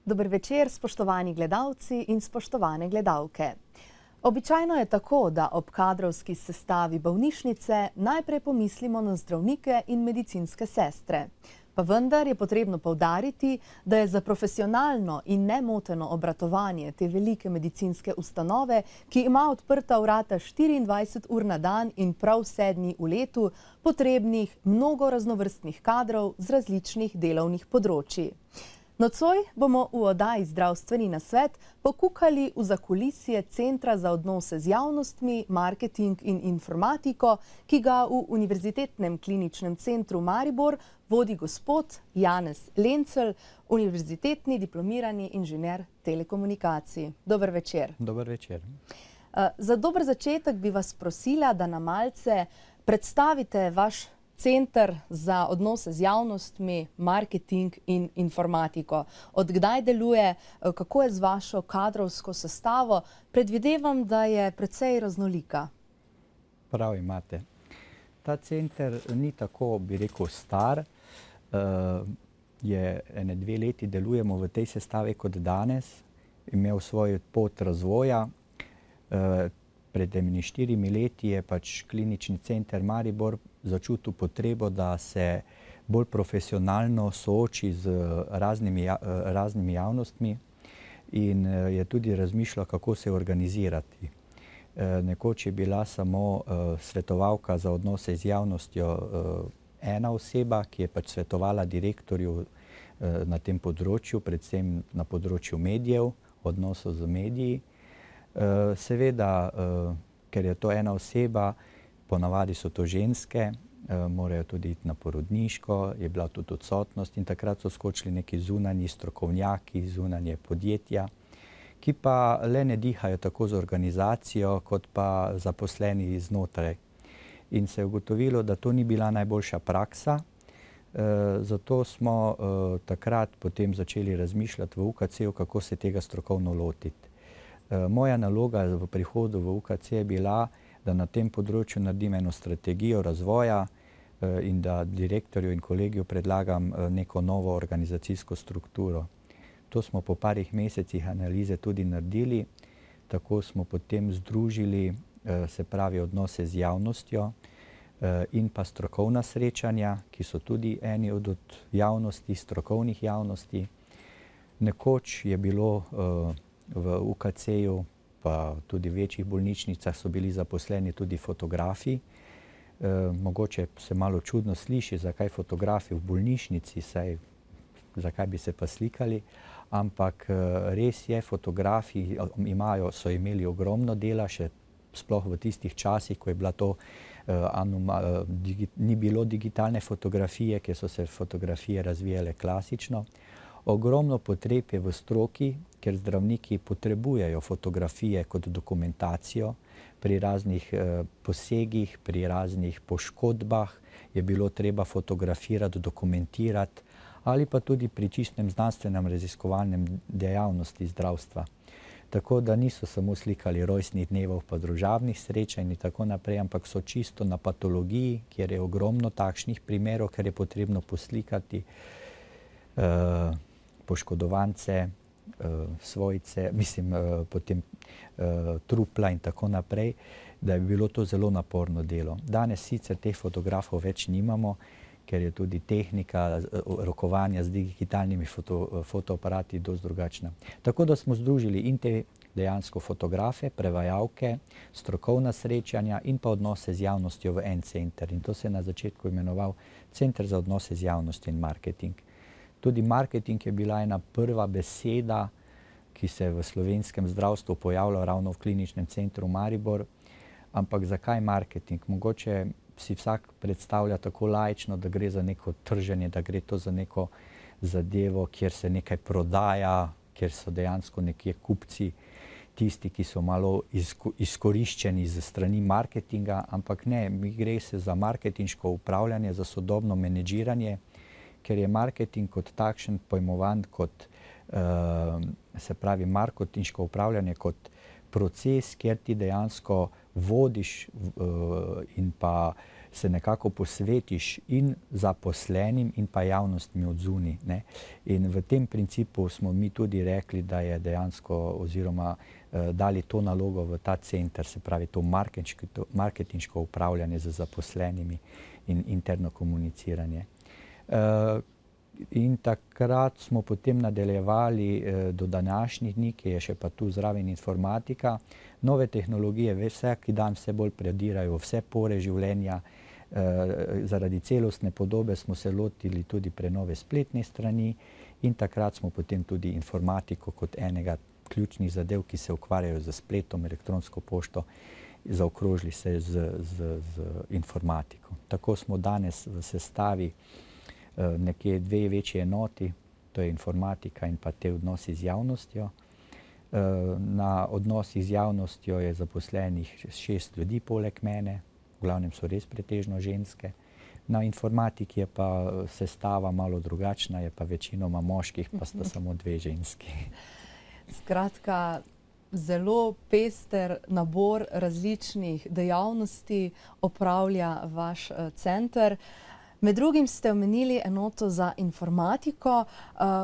Dober večer, spoštovani gledalci in spoštovane gledalke. Običajno je tako, da ob kadrovski sestavi bolnišnice najprej pomislimo na zdravnike in medicinske sestre. Pa vendar je potrebno poudariti, da je za profesionalno in nemoteno obratovanje te velike medicinske ustanove, ki ima odprta vrata 24 ur na dan in prav 7 dni v letu, potrebnih mnogo raznovrstnih kadrov z različnih delovnih področij. Nocoj bomo v oddaji Zdravstveni nasvet pokukali v zakulisje Centra za odnose z javnostmi, marketing in informatiko, ki ga v Univerzitetnem kliničnem centru Maribor vodi gospod Janez Lencelj, univerzitetni diplomirani inženir telekomunikacij. Dober večer. Dober večer. Za dober začetek bi vas prosila, da nam malce predstavite vaš Center za odnose z javnostmi, marketing in informatiko. Od kdaj deluje, kako je z vašo kadrovsko sestavo? Predvidevam, da je precej raznolika. Prav imate. Ta center ni tako, bi rekel, star. Ene 2 leti delujemo v tej sestavi kot danes. Imel svoj pot razvoja. Pred 4 leti je pač klinični center Maribor začutil potrebo, da se bolj profesionalno sooči z raznimi javnostmi in je tudi razmišljal, kako se organizirati. Nekoč je bila samo svetovalka za odnose z javnostjo ena oseba, ki je pač svetovala direktorju na tem področju, predvsem na področju medijev, odnosov z mediji. Seveda, ker je to ena oseba, ponavadi so to ženske, morajo tudi iti na porodniško, je bila tudi odsotnost in takrat so skočili neki zunanji strokovnjaki, zunanje podjetja, ki pa le ne dihajo tako z organizacijo, kot pa zaposleni znotraj. In se je ugotovilo, da to ni bila najboljša praksa, zato smo takrat potem začeli razmišljati v UKC-u, kako se tega strokovno lotiti. Moja naloga v prihodu v UKC je bila, da na tem področju naredim eno strategijo razvoja in da direktorju in kolegiju predlagam neko novo organizacijsko strukturo. To smo po parih mesecih analize tudi naredili. Tako smo potem združili, se pravi, odnose z javnostjo in pa strokovna srečanja, ki so tudi eni od javnosti, strokovnih javnosti. Nekoč je bilo v UKC-ju, pa tudi v večjih bolnišnicah so bili zaposleni tudi fotografi. Mogoče se malo čudno sliši, zakaj fotografi v bolnišnici, zakaj bi se pa slikali, ampak res je, fotografi so imeli ogromno dela, še sploh v tistih časih, ko je bila to, ni bilo digitalne fotografije, ker so se fotografije razvijale klasično. Ogromno potreb je v stroki, ker zdravniki potrebujejo fotografije kot dokumentacijo. Pri raznih posegih, pri raznih poškodbah je bilo treba fotografirati, dokumentirati ali pa tudi pri čistem znanstvenem raziskovalnem dejavnosti zdravstva. Tako da niso samo slikali rojstnih dnevov pa družabnih srečanj in tako naprej, ampak so čisto na patologiji, kjer je ogromno takšnih primerov, ker je potrebno poslikati poškodovance, svojce, potem trupla in tako naprej, da je bilo to zelo naporno delo. Danes sicer teh fotografov več nimamo, ker je tudi tehnika rokovanja z digitalnimi fotoaparati dosti drugačna. Tako da smo združili in te dejansko fotografe, prevajalke, strokovna srečanja in pa odnose z javnostjo v en center. In to se je na začetku imenoval Center za odnose z javnostjo in marketing. Tudi marketing je bila ena prva beseda, ki se je v slovenskem zdravstvu pojavila ravno v kliničnem centru Maribor. Ampak zakaj marketing? Mogoče si vsak predstavlja tako laično, da gre za neko trženje, da gre to za neko zadevo, kjer se nekaj prodaja, kjer so dejansko nekje kupci, tisti, ki so malo izkoriščeni z strani marketinga, ampak ne, gre se za marketinško upravljanje, za sodobno menedžiranje, ker je marketing kot takšen pojmovan kot, se pravi, marketinško upravljanje kot proces, kjer ti dejansko vodiš in pa se nekako posvetiš in zaposlenim in pa javnostmi od zunaj, ne. In v tem principu smo mi tudi rekli, da je dejansko oziroma dali to nalogo v ta center, se pravi to marketinško upravljanje z zaposlenimi in interno komuniciranje. In takrat smo potem nadaljevali do današnjih dni, ki je še pa tu zraven informatika. Nove tehnologije vsak dan vse bolj predirajo vse pore življenja. Zaradi celostne podobe smo se lotili tudi prenove spletne strani in takrat smo potem tudi informatiko kot enega ključnih zadev, ki se ukvarjajo z spletom, elektronsko pošto, zaokrožili se z informatiko. Tako smo danes v sestavi nekje dve večje enoti, to je informatika in pa te odnosi z javnostjo. Na odnosih z javnostjo je zaposlenih 6 ljudi poleg mene, v glavnem so res pretežno ženske. Na informatiki je pa sestava malo drugačna, je pa večinoma moških, pa sta samo 2 ženski. Skratka, zelo pester nabor različnih dejavnosti opravlja vaš center. Med drugim ste omenili enoto za informatiko.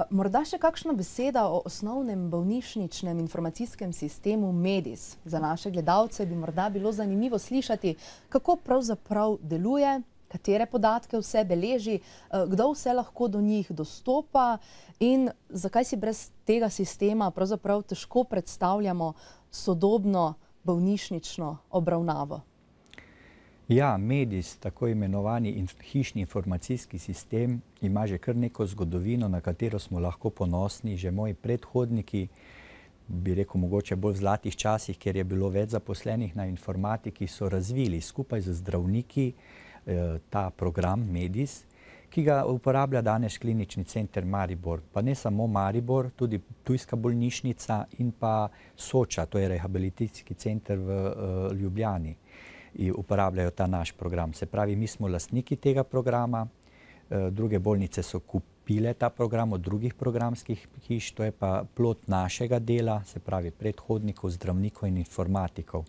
Morda še kakšna beseda o osnovnem bolnišničnem informacijskem sistemu MEDIS. Za naše gledalce bi morda bilo zanimivo slišati, kako pravzaprav deluje, katere podatke vse beleži, kdo vse lahko do njih dostopa in zakaj si brez tega sistema pravzaprav težko predstavljamo sodobno bolnišnično obravnavo. Ja, MEDIS, tako imenovani hišni informacijski sistem, ima že kar neko zgodovino, na katero smo lahko ponosni. Že moji predhodniki, bi rekel mogoče bolj v zlatih časih, kjer je bilo več zaposlenih na informatiki, so razvili skupaj z zdravniki ta program MEDIS, ki ga uporablja danes Klinični center Maribor. Pa ne samo Maribor, tudi Ptujska bolnišnica in pa Soča, to je rehabilitacijski center v Ljubljani. In uporabljajo ta naš program. Se pravi, mi smo lastniki tega programa, druge bolnice so kupile ta program od drugih programskih hiš, to je pa plod našega dela, se pravi predhodnikov, zdravnikov in informatikov.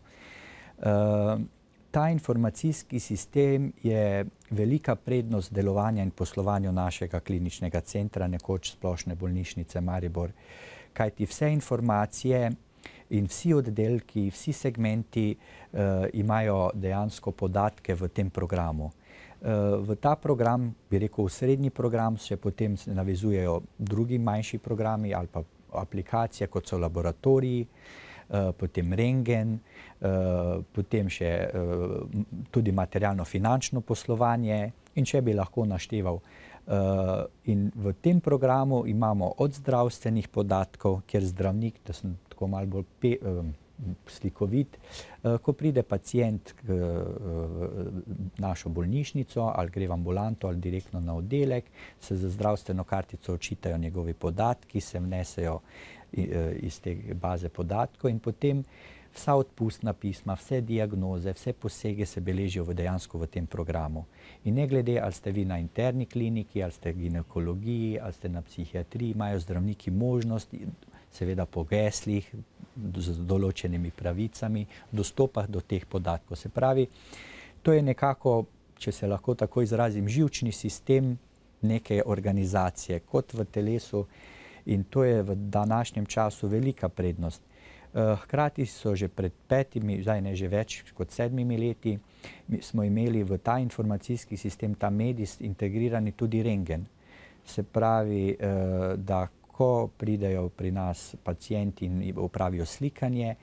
Ta informacijski sistem je velika prednost delovanja in poslovanja našega kliničnega centra, nekoč Splošne bolnišnice Maribor, kajti vse informacije in vsi oddelki, vsi segmenti imajo dejansko podatke v tem programu. V ta program, bi rekel, v srednji program, se potem navezujejo drugi manjši programi ali pa aplikacije, kot so laboratoriji, potem rentgen, potem še tudi materialno-finančno poslovanje in če bi lahko našteval. In v tem programu imamo od zdravstvenih podatkov, kjer zdravnik, da sem tako malo bolj slikovit, ko pride pacient v našo bolnišnico ali gre v ambulanto ali direktno na oddelek, se za zdravstveno kartico odčitajo njegovi podatki, se vnesejo iz te baze podatkov in potem vsa odpustna pisma, vse diagnoze, vse posege se beležijo dejansko v tem programu. In ne glede, ali ste vi na interni kliniki, ali ste v ginekologiji, ali ste na psihiatriji, imajo zdravniki možnost, seveda po geslih, z določenimi pravicami, dostopa do teh podatkov. Se pravi, to je nekako, če se lahko tako izrazim, živčni sistem neke organizacije, kot v telesu, in to je v današnjem času velika prednost. Hkrati so že pred 5, zdaj ne že več kot 7 leti, smo imeli v ta informacijski sistem, ta MEDIS, integrirani tudi rentgen. Se pravi, da ko pridejo pri nas pacienti in opravijo slikanje,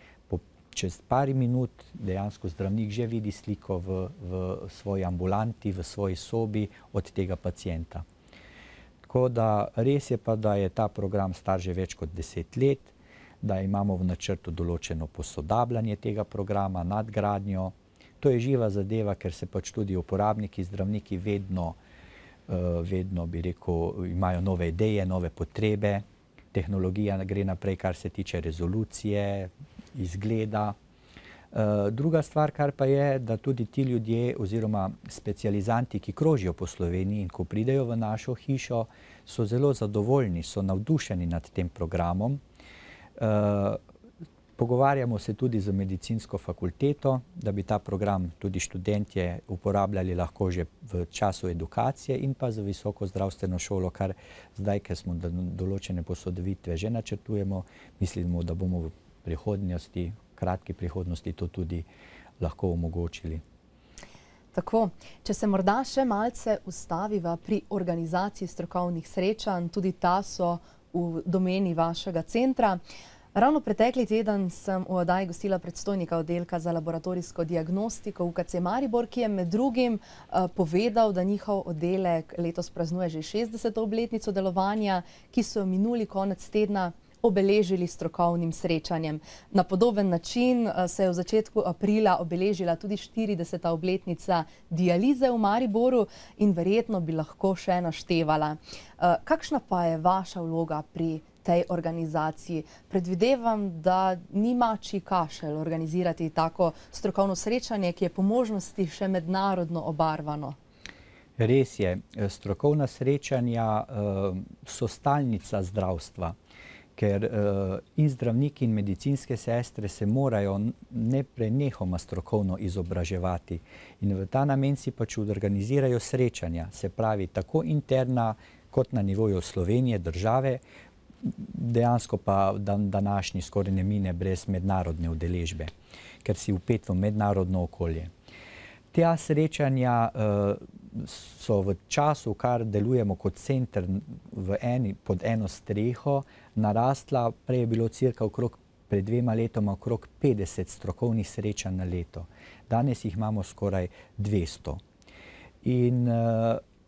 čez par minut dejansko zdravnik že vidi sliko v svoji ambulanti, v svoji sobi od tega pacienta. Tako da res je pa, da je ta program star že več kot 10 let, da imamo v načrtu določeno posodabljanje tega programa, nadgradnjo. To je živa zadeva, ker se pač tudi uporabniki, zdravniki vedno, bi rekel, imajo nove ideje, nove potrebe. Tehnologija gre naprej, kar se tiče rezolucije, izgleda. Druga stvar, kar pa je, da tudi ti ljudje oziroma specializanti, ki krožijo po Sloveniji in ko pridejo v našo hišo, so zelo zadovoljni, so navdušeni nad tem programom. Pogovarjamo se tudi z medicinsko fakulteto, da bi ta program tudi študentje uporabljali lahko že v času edukacije in pa za visoko zdravstveno šolo, kar zdaj, ker smo določene posodobitve že načrtujemo, mislimo, da bomo v prihodnosti, kratki prihodnosti to tudi lahko omogočili. Tako, če se morda še malce ustaviva pri organizaciji strokovnih srečanj, tudi ta so v domeni vašega centra. Ravno pretekli teden sem v oddaji gostila predstojnika oddelka za laboratorijsko diagnostiko UKC Maribor, ki je med drugim povedal, da njihov oddelek letos praznuje že 60. obletnico delovanja, ki so minuli konec tedna obeležili strokovnim srečanjem. Na podoben način se je v začetku aprila obeležila tudi 40. obletnica dialize v Mariboru in verjetno bi lahko še naštevala. Kakšna pa je vaša vloga pri tej organizaciji? Predvidevam, da ni mačji kašelj organizirati tako strokovno srečanje, ki je po možnosti še mednarodno obarvano. Res je, strokovna srečanja so stalnica zdravstva, ker in zdravniki in medicinske sestre se morajo neprenehoma strokovno izobraževati. In v ta namen si pač organizirajo srečanja, se pravi tako interna kot na nivoju Slovenije, države, dejansko pa današnji skoraj ne mine brez mednarodne udeležbe, ker si vpet v mednarodno okolje. Tja srečanja so v času, kar delujemo kot center pod eno streho, narastla, prej je bilo cirka pred 2 letoma okrog 50 strokovnih srečanj na leto. Danes jih imamo skoraj 200.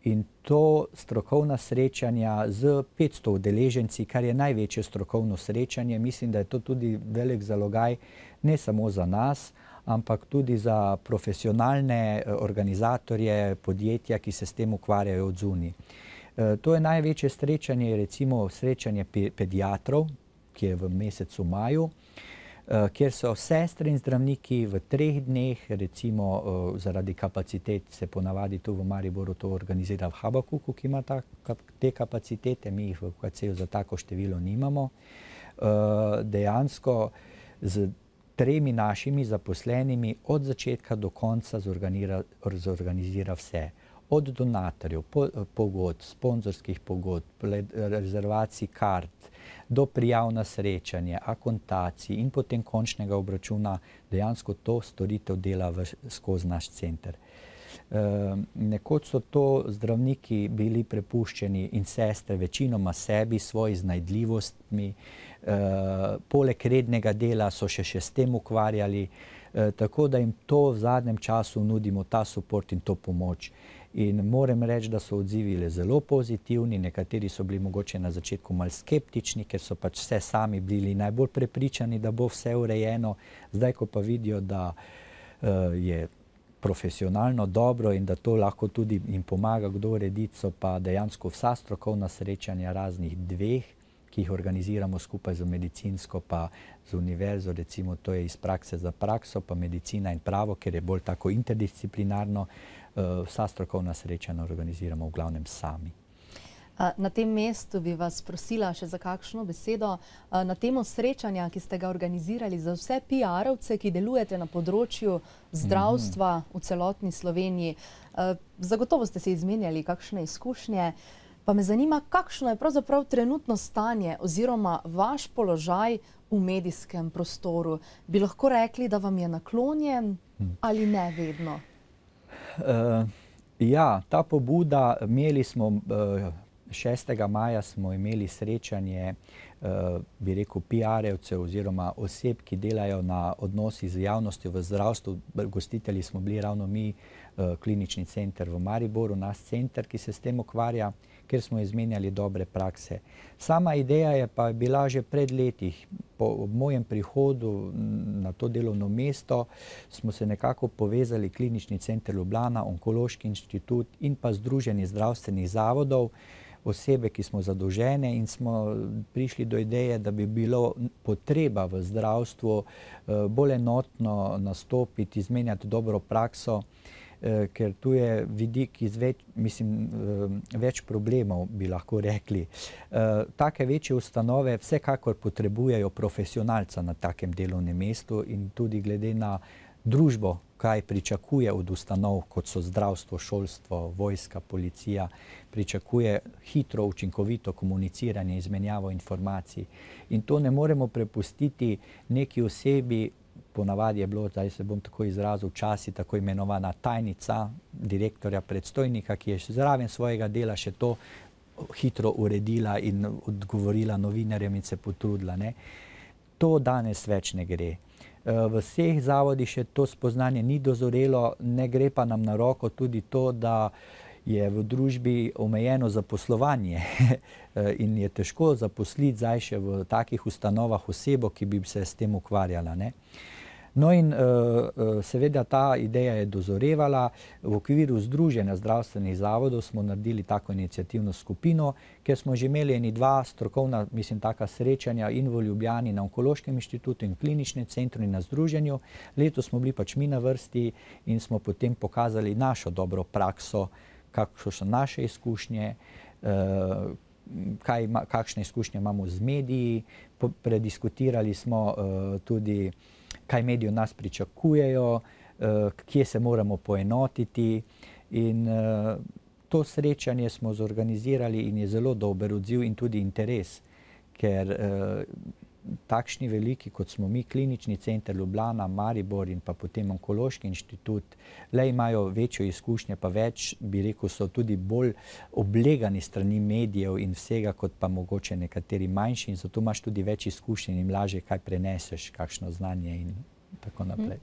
In to strokovna srečanja z 500 udeleženci, kar je največje strokovno srečanje, mislim, da je to tudi velik zalogaj ne samo za nas, ampak tudi za profesionalne organizatorje, podjetja, ki se s tem ukvarjajo od zunaj. To je največje srečanje, recimo srečanje pediatrov, ki je v mesecu maju, kjer so sestre in zdravniki v 3 dneh, recimo zaradi kapacitet se ponavadi tu v Mariboru to organizira v Habakuku, ki ima te kapacitete, mi jih v UKC-ju za tako število nimamo. Dejansko z 3 našimi zaposlenimi od začetka do konca zorganizira vse. Od donatorjev, pogodb, sponzorskih pogodb, rezervacij kart, do prijav na srečanje, akontacij in potem končnega obračuna, dejansko to storitev dela skozi naš center. Nekoč so to zdravniki bili prepuščeni in sestre večinoma sebi, svoji iznajdljivostmi, poleg rednega dela so še s tem ukvarjali, tako da jim to v zadnjem času nudimo ta suport in to pomoč. In moram reči, da so odzivi zelo pozitivni, nekateri so bili mogoče na začetku malo skeptični, ker so pač vse sami bili najbolj prepričani, da bo vse urejeno. Zdaj, ko pa vidijo, da je profesionalno dobro in da to lahko tudi jim pomaga kdo urediti, so pa dejansko vsa strokovna srečanja raznih 2, ki jih organiziramo skupaj z medicinsko pa z univerzo, recimo to je iz prakse za prakso, pa medicina in pravo, ker je bolj tako interdisciplinarno, vsa strokovna srečanja organiziramo v glavnem sami. Na tem mestu bi vas prosila še za kakšno besedo na temo srečanja, ki ste ga organizirali za vse PR-ovce, ki delujete na področju zdravstva v celotni Sloveniji. Zagotovo ste se izmenjali kakšne izkušnje, pa me zanima, kakšno je pravzaprav trenutno stanje oziroma vaš položaj v medijskem prostoru. Bi lahko rekli, da vam je naklonjen ali ne vedno? Ja, ta pobuda, imeli smo 6. maja smo imeli srečanje, bi rekel, PR-evcev oziroma oseb, ki delajo na odnosih z javnostjo v zdravstvu. Gostitelji smo bili ravno mi, klinični center v Mariboru, naš center, ki se s tem ukvarja, kjer smo izmenjali dobre prakse. Sama ideja je pa bila že pred letih. Po mojem prihodu na to delovno mesto smo se nekako povezali Klinični center Ljubljana, Onkološki inštitut in pa Združenje zdravstvenih zavodov, osebe, ki smo zadolžene, in smo prišli do ideje, da bi bilo potreba v zdravstvu bolj enotno nastopiti, izmenjati dobro prakso. ker tu je vidik več problemov, bi lahko rekli. Take večje ustanove vsekakor potrebujejo profesionalca na takem delovnem mestu in tudi glede na družbo, kaj pričakuje od ustanov, kot so zdravstvo, šolstvo, vojska, policija, pričakuje hitro, učinkovito komuniciranje, izmenjavo informacij. In to ne moremo prepustiti neki osebi, ponavadi je bilo, zdaj se bom tako izrazil, včasih tako imenovana tajnica direktorja, predstojnika, ki je zraven svojega dela še to hitro uredila in odgovorila novinarjem in se potrudila, ne. To danes več ne gre. V vseh zavodih še to spoznanje ni dozorelo, ne gre pa nam na roko tudi to, da je v družbi omejeno zaposlovanje in je težko zaposliti zdaj še v takih ustanovah osebo, ki bi se s tem ukvarjala, ne. No in seveda ta ideja je dozorevala. V okviru Združenja zdravstvenih zavodov smo naredili tako iniciativno skupino, kjer smo že imeli dva strokovna, taka srečanja in v Ljubljani na Onkološkem inštitutu in kliničnem centru in na združenju. Letos smo bili pač mi na vrsti in smo potem pokazali našo dobro prakso, kakšne so naše izkušnje, kakšne izkušnje imamo z mediji, prediskutirali smo tudi, kaj mediji od nas pričakujejo, kje se moramo poenotiti. In to srečanje smo zorganizirali in je zelo dober odziv in tudi interes, ker takšni veliki, kot smo mi, Klinični center Ljubljana, Maribor in pa potem Onkološki inštitut, le imajo večjo izkušnje, pa več, bi rekel, so tudi bolj oblegani strani medijev in vsega, kot pa mogoče nekateri manjši, in zato imaš tudi več izkušenj in lažje kaj preneseš, kakšno znanje in tako naprej.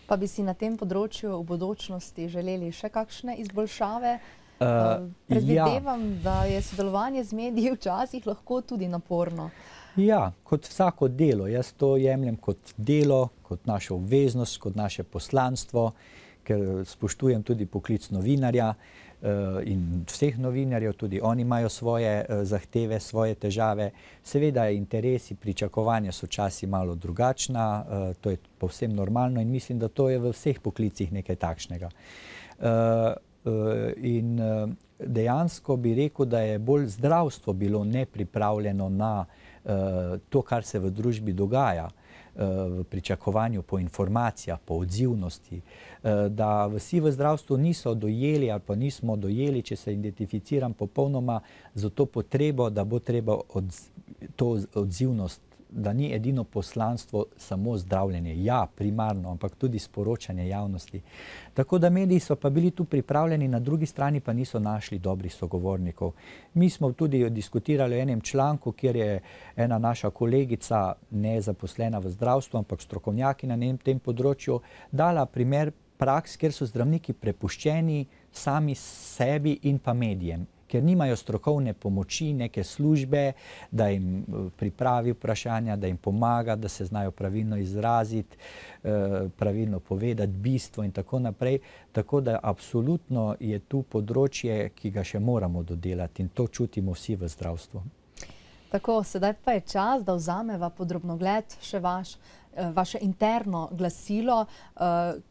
Pa bi si na tem področju v bodočnosti želeli še kakšne izboljšave? Predvidevam, da je sodelovanje z mediji včasih lahko tudi naporno. Ja, kot vsako delo. Jaz to jemljem kot delo, kot našo obveznost, kot naše poslanstvo, ker spoštujem tudi poklic novinarja in vseh novinarjev, tudi oni imajo svoje zahteve, svoje težave. Seveda interesi, pričakovanja so včasih malo drugačna, to je povsem normalno in mislim, da to je v vseh poklicih nekaj takšnega. In dejansko bi rekel, da je bolj zdravstvo bilo nepripravljeno na to, kar se v družbi dogaja, v pričakovanju po informacijah, po odzivnosti, da vsi v zdravstvu niso dojeli ali pa nismo dojeli, če se identificiram popolnoma, za to potrebo, da bo treba to odzivnost, da ni edino poslanstvo samo zdravljenje, ja, primarno, ampak tudi sporočanje javnosti. Tako da mediji so pa bili tu pripravljeni, na drugi strani pa niso našli dobrih sogovornikov. Mi smo tudi diskutirali o enem članku, kjer je ena naša kolegica, ne zaposlena v zdravstvu, ampak strokovnjaki na tem področju, dala primer praks, kjer so zdravniki prepuščeni sami sebi in pa medijem, ker nimajo strokovne pomoči, neke službe, da jim pripravi vprašanja, da jim pomaga, da se znajo pravilno izraziti, pravilno povedati bistvo in tako naprej. Tako da absolutno je tu področje, ki ga še moramo dodelati in to čutimo vsi v zdravstvu. Tako, sedaj pa je čas, da vzameva pod drobnogled še vaše interno glasilo,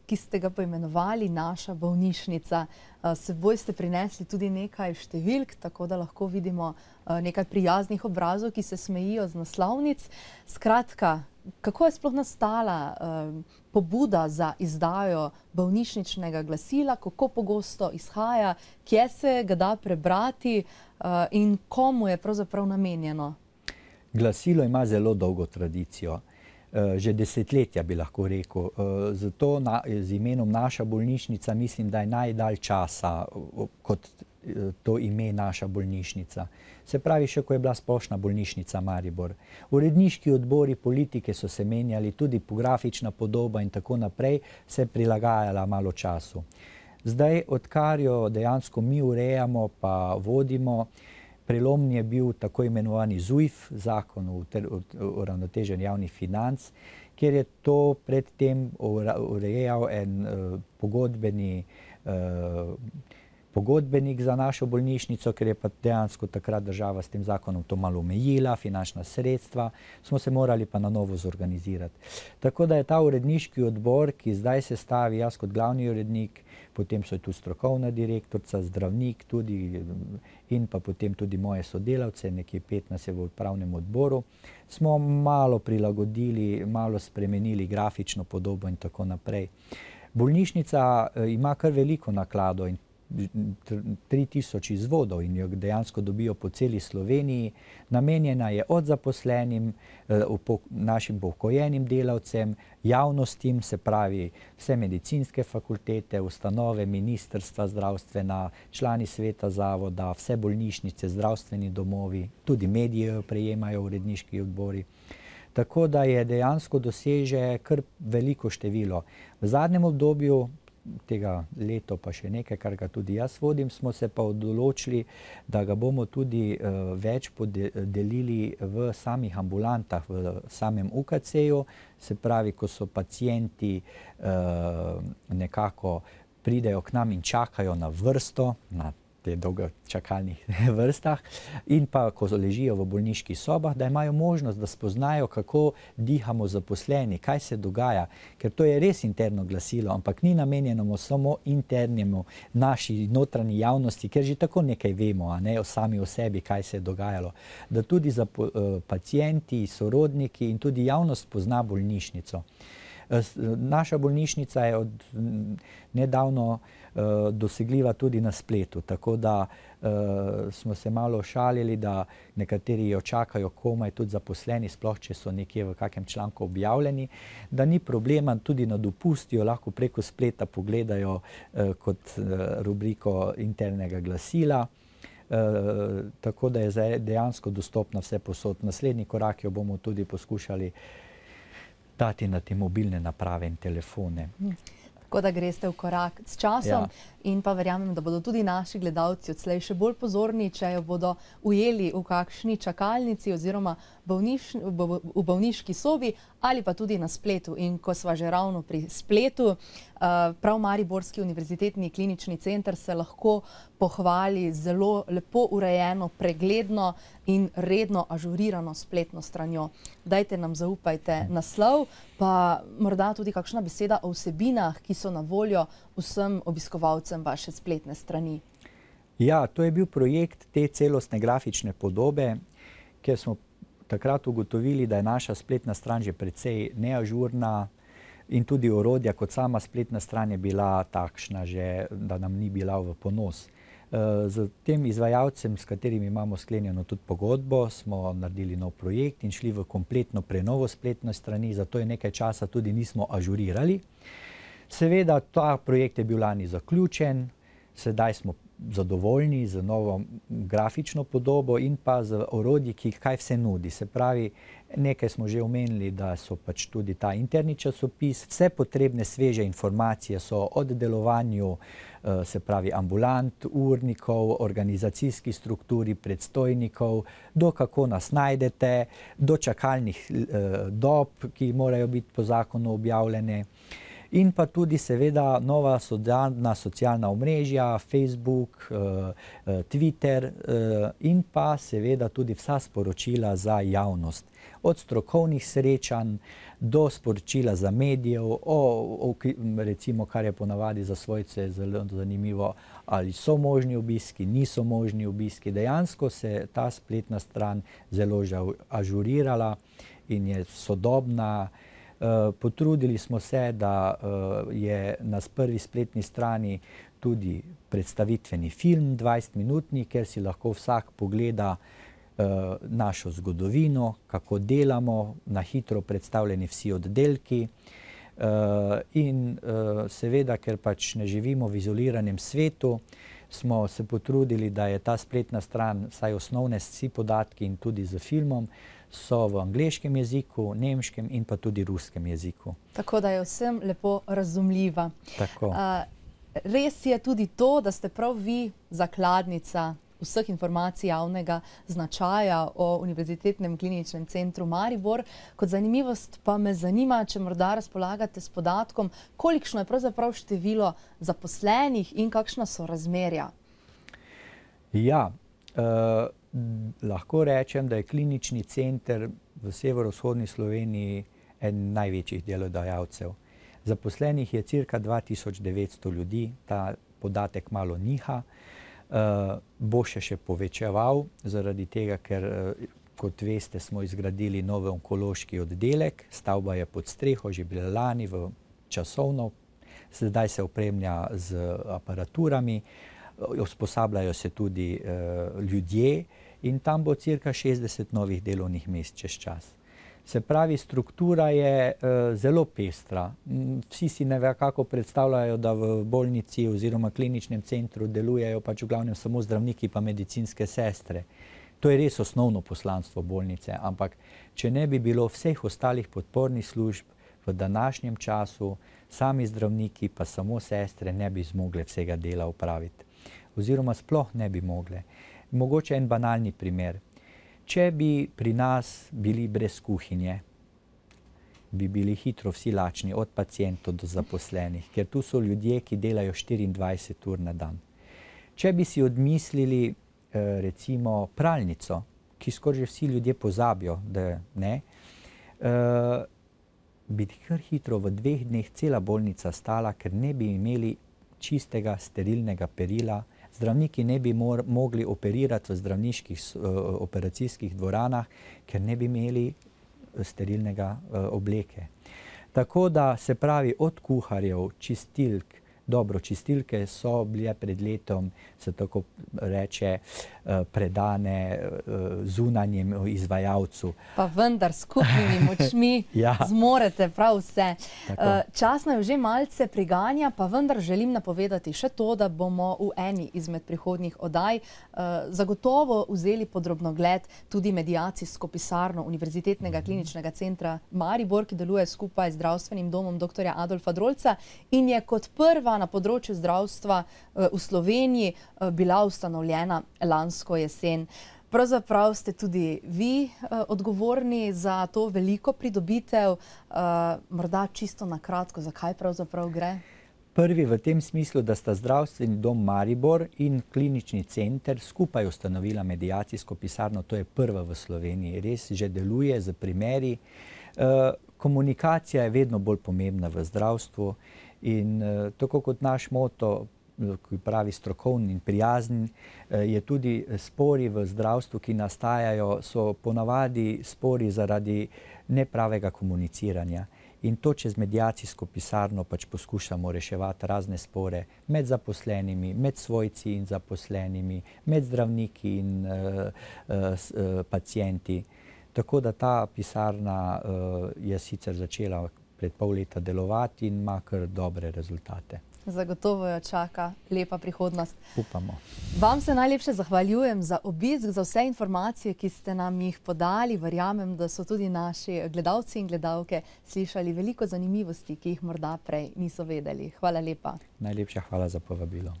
ki ste ga poimenovali Naša bolnišnica. S seboj ste prinesli tudi nekaj številk, tako da lahko vidimo nekaj prijaznih obrazov, ki se smejijo z naslovnic. Skratka, kako je sploh nastala pobuda za izdajo bolnišničnega glasila, kako pogosto izhaja, kje se ga da prebrati in komu je pravzaprav namenjeno? Glasilo ima zelo dolgo tradicijo. Že desetletja bi lahko rekel. Zato z imenom Naša bolnišnica mislim, da je najdalj časa kot to ime Naša bolnišnica. Se pravi, še ko je bila Splošna bolnišnica Maribor. Uredniški odbori, politike so se menjali, tudi grafična podoba in tako naprej se je prilagajala malo času. Zdaj, odkar jo dejansko mi urejamo pa vodimo, prelomni je bil tako imenovani ZUJF, Zakon o uravnoteženju javnih financ, kjer je to predtem urejal en pogodbenik za našo bolnišnico, ker je pa dejansko takrat država s tem zakonom to malo omejila, finančna sredstva, smo se morali pa na novo zorganizirati. Tako da je ta uredniški odbor, ki zdaj se stavi jaz kot glavni urednik, potem so tu strokovna direktorica, zdravnik tudi in pa potem tudi moje sodelavce, nekje 15 je v upravnem odboru. Smo malo prilagodili, malo spremenili grafično podobo in tako naprej. Bolnišnica ima kar veliko naklado in 3000 izvodov in jo dejansko dobijo po celi Sloveniji. Namenjena je od zaposlenim, našim upokojenim delavcem, javnostim, se pravi vse medicinske fakultete, ustanove, ministrstva zdravstvena, člani sveta zavoda, vse bolnišnice, zdravstveni domovi, tudi medije jo prejemajo, uredniški odbori. Tako da je dejansko doseže kar veliko število. V zadnjem obdobju tega leto pa še nekaj, kar ga tudi jaz vodim, smo se pa odločili, da ga bomo tudi več podelili v samih ambulantah, v samem UKC-ju, se pravi, ko so pacienti nekako pridejo k nam in čakajo na vrsto, na te dolgo čakalnih vrstah in pa ko ležijo v bolniških sobah, da imajo možnost, da spoznajo, kako dihamo zaposleni, kaj se dogaja, ker to je res interno glasilo, ampak ni namenjeno samo internemu naši notranji javnosti, ker že tako nekaj vemo, a ne, sami o sebi, kaj se je dogajalo. Da tudi za pacienti, sorodniki in tudi javnost pozna bolnišnico. Naša bolnišnica je od nedavno dosegljiva tudi na spletu, tako da smo se malo šalili, da nekateri jo čakajo komaj tudi zaposleni, sploh če so nekje v kakem članku objavljeni, da ni problema, tudi na dopustijo, lahko preko spleta pogledajo kot rubriko internega glasila. Tako da je dejansko dostopna vse posod. Naslednji korak jo bomo tudi poskušali dati na te mobilne naprave in telefone. Tako da greste v korak s časom in pa verjamem, da bodo tudi naši gledalci odslej še bolj pozorni, če jo bodo ujeli v kakšni čakalnici oziroma v bolniški sobi ali pa tudi na spletu. In ko sva že ravno pri spletu, prav Mariborski univerzitetni klinični center se lahko pohvali zelo lepo urejeno, pregledno in redno ažurirano spletno stranjo. Dajte nam zaupajte naslov, pa morda tudi kakšna beseda o vsebinah, ki so na voljo vsem obiskovalcem vaše spletne strani. Ja, to je bil projekt te celostne grafične podobe, kjer smo takrat ugotovili, da je naša spletna stran že precej neažurna in tudi orodja kot sama spletna stran je bila takšna že, da nam ni bila v ponos. Z tem izvajalcem, s katerim imamo sklenjeno tudi pogodbo, smo naredili nov projekt in šli v kompletno prenovo spletne strani, zato je nekaj časa tudi nismo ažurirali. Seveda, ta projekt je bil lani zaključen, sedaj smo zadovoljni z novo grafično podobo in pa z orodji, ki kaj vse nudi. Se pravi, nekaj smo že omenili, da so pač tudi ta interni časopis, vse potrebne sveže informacije so od delovanju, se pravi ambulant, urnikov, organizacijski strukturi, predstojnikov, do kako nas najdete, do čakalnih dob, ki morajo biti po zakonu objavljene. In pa tudi seveda nova socialna omrežja, Facebook, Twitter in pa seveda tudi vsa sporočila za javnost. Od strokovnih srečanj do sporočila za medijev, recimo, kar je ponavadi za svojce zelo zanimivo, ali so možni obiski, niso možni obiski. Dejansko se ta spletna stran zelo ažurirala in je sodobna. Potrudili smo se, da je na prvi spletni strani tudi predstavitveni film, 20-minutni, kjer si lahko vsak pogleda našo zgodovino, kako delamo, na hitro predstavljeni vsi oddelki. In seveda, ker pač ne živimo v izoliranem svetu, smo se potrudili, da je ta spletna stran, vsaj osnovne vsi podatki in tudi z filmom, so v angleškem jeziku, nemškem in pa tudi ruskem jeziku. Tako da je vsem lepo razumljiva. Tako. Res je tudi to, da ste prav vi zakladnica vseh informacij javnega značaja o Univerzitetnem kliničnem centru Maribor. Kot zanimivost pa me zanima, če morda razpolagate s podatkom, kolikšno je pravzaprav število zaposlenih in kakšna so razmerja. Ja, lahko rečem, da je klinični center v severovzhodni Sloveniji eden največjih delodajalcev. Zaposlenih je cirka 2900 ljudi, ta podatek malo niha, bo še povečeval, zaradi tega, ker, kot veste, smo izgradili nov onkološki oddelek, stavba je pod streho, že bila lani časovno, sedaj se opremlja z aparaturami, usposabljajo se tudi ljudje in tam bo cirka 60 novih delovnih mest čez čas. Se pravi, struktura je zelo pestra. Vsi si nekako predstavljajo, da v bolnici oziroma kliničnem centru delujejo pač v glavnem samo zdravniki pa medicinske sestre. To je res osnovno poslanstvo bolnice, ampak če ne bi bilo vseh ostalih podpornih služb v današnjem času, sami zdravniki pa samo sestre ne bi zmogle vsega dela opraviti. Oziroma sploh ne bi mogle. Mogoče en banalni primer. Če bi pri nas bili brez kuhinje, bi bili hitro vsi lačni, od pacientov do zaposlenih, ker tu so ljudje, ki delajo 24 ur na dan. Če bi si odmislili recimo pralnico, ki skoraj vsi ljudje pozabijo, da ne, bi kar hitro v 2 dneh cela bolnica stala, ker ne bi imeli čistega, sterilnega perila. Zdravniki ne bi mogli operirati v zdravniških operacijskih dvoranah, ker ne bi imeli sterilnega obleke. Tako da se pravi od kuharjev, čistilk, dobro, čistilke so bile pred letom, se tako reče, predane zunanjemu izvajalcu. Pa vendar skupnimi močmi zmorete prav vse. Čas nam že malce priganja, pa vendar želim napovedati še to, da bomo v eni izmed prihodnjih oddaj zagotovo vzeli pod drobnogled tudi mediacijsko pisarno Univerzitetnega kliničnega centra Maribor, ki deluje skupaj z zdravstvenim domom dr. Adolfa Drolca in je kot prva na področju zdravstva v Sloveniji bila ustanovljena lansko jesen. Pravzaprav ste tudi vi odgovorni za to veliko pridobitev. Morda čisto na kratko, zakaj pravzaprav gre? Prvi v tem smislu, da sta zdravstveni dom Maribor in klinični center skupaj ustanovila mediacijsko pisarno, to je prva v Sloveniji. Res že deluje z primeri. Komunikacija je vedno bolj pomembna v zdravstvu in tako kot naš moto, ki pravi strokovni in prijazen, je tudi spori v zdravstvu, ki nastajajo, so ponavadi spori zaradi nepravega komuniciranja. In to čez mediacijsko pisarno pač poskušamo reševati razne spore med zaposlenimi, med svojci in zaposlenimi, med zdravniki in pacienti. Tako da ta pisarna je sicer začela pred pol leta delovati in ima kar dobre rezultate. Zagotovo jo čaka lepa prihodnost. Upamo. Vam se najlepše zahvaljujem za obisk, za vse informacije, ki ste nam jih podali. Verjamem, da so tudi naši gledalci in gledalke slišali veliko zanimivosti, ki jih morda prej niso vedeli. Hvala lepa. Najlepša hvala za povabilo.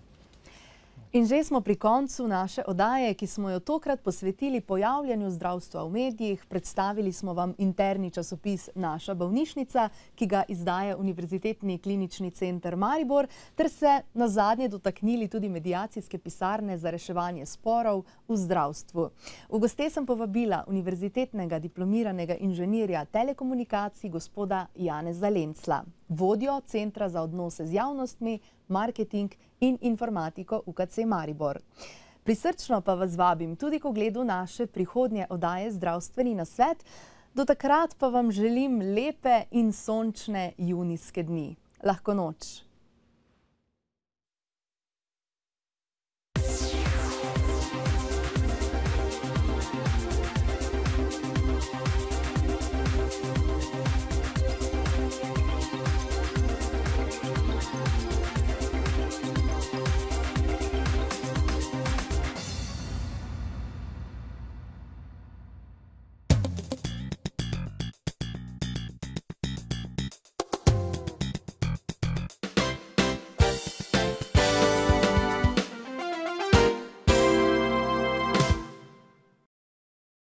In že smo pri koncu naše oddaje, ki smo jo tokrat posvetili pojavljanju zdravstva v medijih. Predstavili smo vam interni časopis Naša bolnišnica, ki ga izdaja Univerzitetni klinični center Maribor, ter se nazadnje dotaknili tudi mediacijske pisarne za reševanje sporov v zdravstvu. V goste sem povabila univerzitetnega diplomiranega inženirja telekomunikacij gospoda Janeza Lencla, vodjo Centra za odnose z javnostmi, marketing in informatiko UKC Maribor. Prisrčno pa vas vabim tudi k ogledu naše prihodnje oddaje Zdravstveni nasvet. Do takrat pa vam želim lepe in sončne junijske dni. Lahko noč.